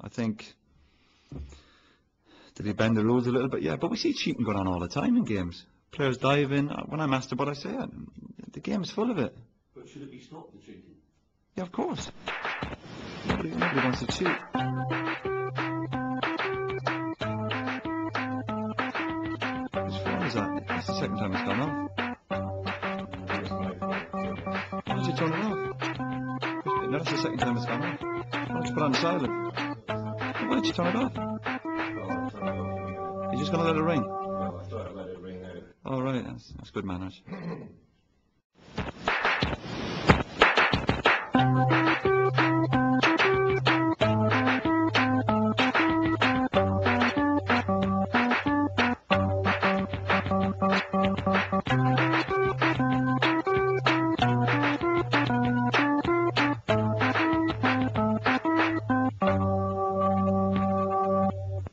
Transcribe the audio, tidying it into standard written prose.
I think, did he bend the rules a little bit? Yeah, but we see cheating going on all the time in games. Players diving. When I'm asked about it, I say, yeah, the game is full of it. But should it be stopped, the cheating? Yeah, of course. Nobody wants to cheat. Whose phone is that? That's the second time it's gone off. Why don't you turn it off? No, that's the second time it's gone off. Why don't you put it on silent? Why don't you turn it off? You're just going to let it ring? Well, I thought I'd let it ring out. All right, that's good manners.